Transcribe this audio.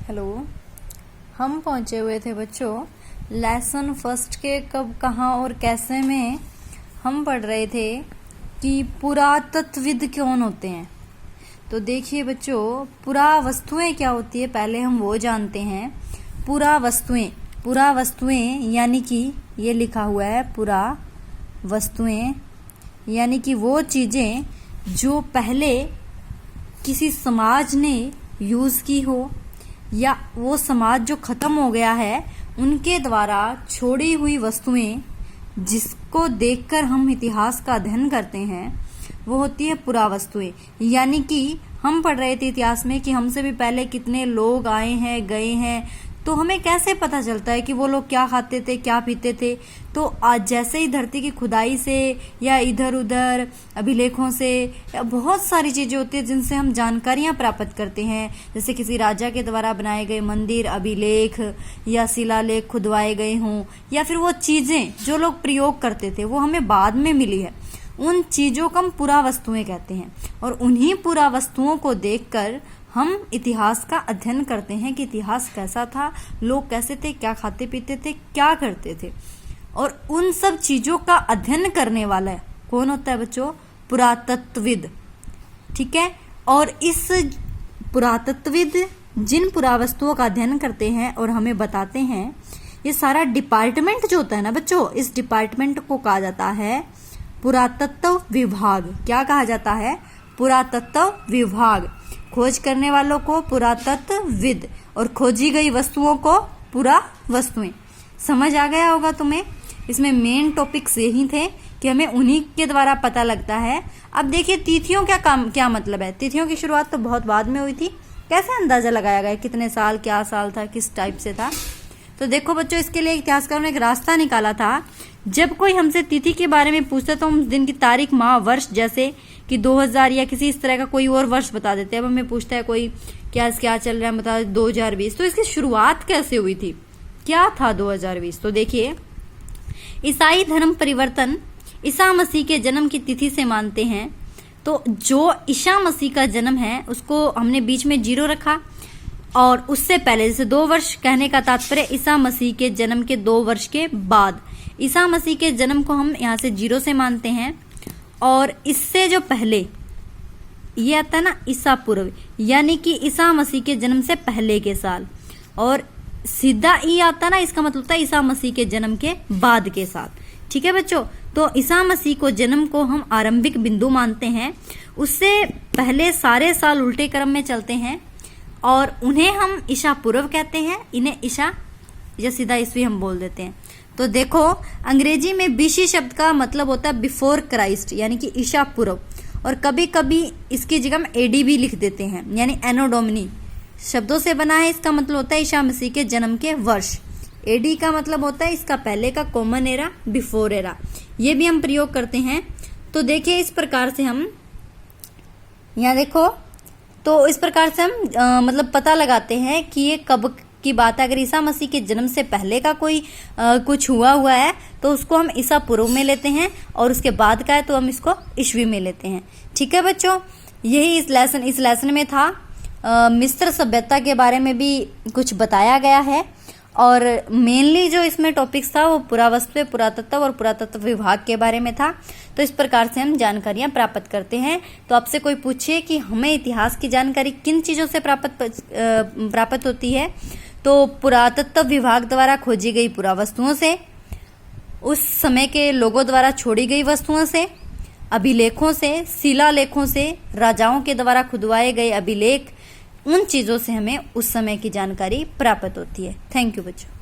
Hello. हम पहुंचे हुए थे बच्चों लेसन फर्स्ट के कब कहाँ और कैसे में। हम पढ़ रहे थे कि पुरातत्वविद कौन होते हैं। तो देखिए बच्चों, पुरावस्तुएं क्या होती है पहले हम वो जानते हैं। पुरावस्तुएं यानी कि ये लिखा हुआ है पुरावस्तुएं यानी कि वो चीजें जो पहले किसी समाज ने यूज की हो या वो समाज जो खत्म हो गया है उनके द्वारा छोड़ी हुई वस्तुएं जिसको देखकर हम इतिहास का अध्ययन करते हैं वो होती है पुरावस्तुएं। यानी कि हम पढ़ रहे थे इतिहास में कि हमसे भी पहले कितने लोग आए हैं गए हैं, तो हमें कैसे पता चलता है कि वो लोग क्या खाते थे क्या पीते थे। तो आज जैसे ही धरती की खुदाई से या इधर उधर अभिलेखों से या बहुत सारी चीजें होती है जिनसे हम जानकारियां प्राप्त करते हैं, जैसे किसी राजा के द्वारा बनाए गए मंदिर, अभिलेख या शिलालेख खुदवाए गए हों, या फिर वो चीजें जो लोग प्रयोग करते थे वो हमें बाद में मिली है, उन चीजों को हम पुरावस्तुएं कहते हैं। और उन्हीं पुरावस्तुओं को देखकर हम इतिहास का अध्ययन करते हैं कि इतिहास कैसा था, लोग कैसे थे, क्या खाते पीते थे, क्या करते थे। और उन सब चीजों का अध्ययन करने वाला है कौन होता है बच्चों? पुरातत्वविद। ठीक है। और इस पुरातत्वविद जिन पुरावस्तुओं का अध्ययन करते हैं और हमें बताते हैं, ये सारा डिपार्टमेंट जो होता है ना बच्चों, इस डिपार्टमेंट को कहा जाता है पुरातत्व विभाग। क्या कहा जाता है? पुरातत्व विभाग। खोज करने वालों को पुरातत्वविद और खोजी गई वस्तुओं को पुरावस्तुएं। समझ आ गया होगा तुम्हें। इसमें मेन टॉपिक्स यही थे कि हमें उन्हीं के द्वारा पता लगता है। अब देखिए तिथियों क्या मतलब है। तिथियों की शुरुआत तो बहुत बाद में हुई थी। कैसे अंदाजा लगाया गया कितने साल, क्या साल था, किस टाइप से था? तो देखो बच्चों, इसके लिए इतिहासकारों ने एक रास्ता निकाला था। जब कोई हमसे तिथि के बारे में पूछता तो हम दिन की तारीख, माह, वर्ष, जैसे कि 2000 या किसी इस तरह का कोई और वर्ष बता देते हैं। अब हमें पूछता है कोई क्या चल रहा है, बता 2020, तो इसकी शुरुआत कैसे हुई थी, क्या था 2020? तो देखिए, ईसाई धर्म परिवर्तन ईसा मसीह के जन्म की तिथि से मानते हैं। तो जो ईसा मसीह का जन्म है उसको हमने बीच में 0 रखा, और उससे पहले जैसे 2 वर्ष कहने का तात्पर्य ईसा मसीह के जन्म के 2 वर्ष के बाद ईसा मसीह के जन्म को हम यहाँ से 0 से मानते हैं। और इससे जो पहले ये आता है ना ईसा पूर्व, यानी कि ईसा मसीह के जन्म से पहले के साल, और सीधा ई आता ना, इसका मतलब होता है ईसा मसीह के जन्म के बाद के साल। ठीक है बच्चों। तो ईसा मसीह को जन्म को हम आरंभिक बिंदु मानते हैं। उससे पहले सारे साल उल्टे क्रम में चलते हैं और उन्हें हम ईसा पूर्व कहते हैं, इन्हें ईसा या सीधा ईस्वी हम बोल देते हैं। तो देखो, अंग्रेजी में बीसी शब्द का मतलब होता है बिफोर क्राइस्ट, यानी कि ईसा पूर्व, और कभी कभी इसकी जगह हम एडी भी लिख देते हैं, यानी एनो डोमिनी शब्दों से बना है। इसका मतलब होता है ईसा मसीह के जन्म के वर्ष। एडी का मतलब होता है इसका पहले का, कॉमन एरा, बिफोर एरा, ये भी हम प्रयोग करते हैं। तो देखिए, इस प्रकार से हम यहाँ देखो, तो इस प्रकार से हम मतलब पता लगाते हैं कि ये कब की बात है। अगर ईसा मसीह के जन्म से पहले का कोई कुछ हुआ है तो उसको हम ईसा पूर्व में लेते हैं, और उसके बाद का है तो हम इसको ईस्वी में लेते हैं। ठीक है बच्चों, यही इस लेसन में था। मिस्र सभ्यता के बारे में भी कुछ बताया गया है, और मेनली जो इसमें टॉपिक्स था वो पुरावस्तु, पुरातत्व और पुरातत्व विभाग के बारे में था। तो इस प्रकार से हम जानकारियां प्राप्त करते हैं। तो आपसे कोई पूछे कि हमें इतिहास की जानकारी किन चीज़ों से प्राप्त होती है, तो पुरातत्व विभाग द्वारा खोजी गई पुरावस्तुओं से, उस समय के लोगों द्वारा छोड़ी गई वस्तुओं से, अभिलेखों से, शिलालेखों से, राजाओं के द्वारा खुदवाए गए अभिलेख, उन चीज़ों से हमें उस समय की जानकारी प्राप्त होती है। थैंक यू बच्चों।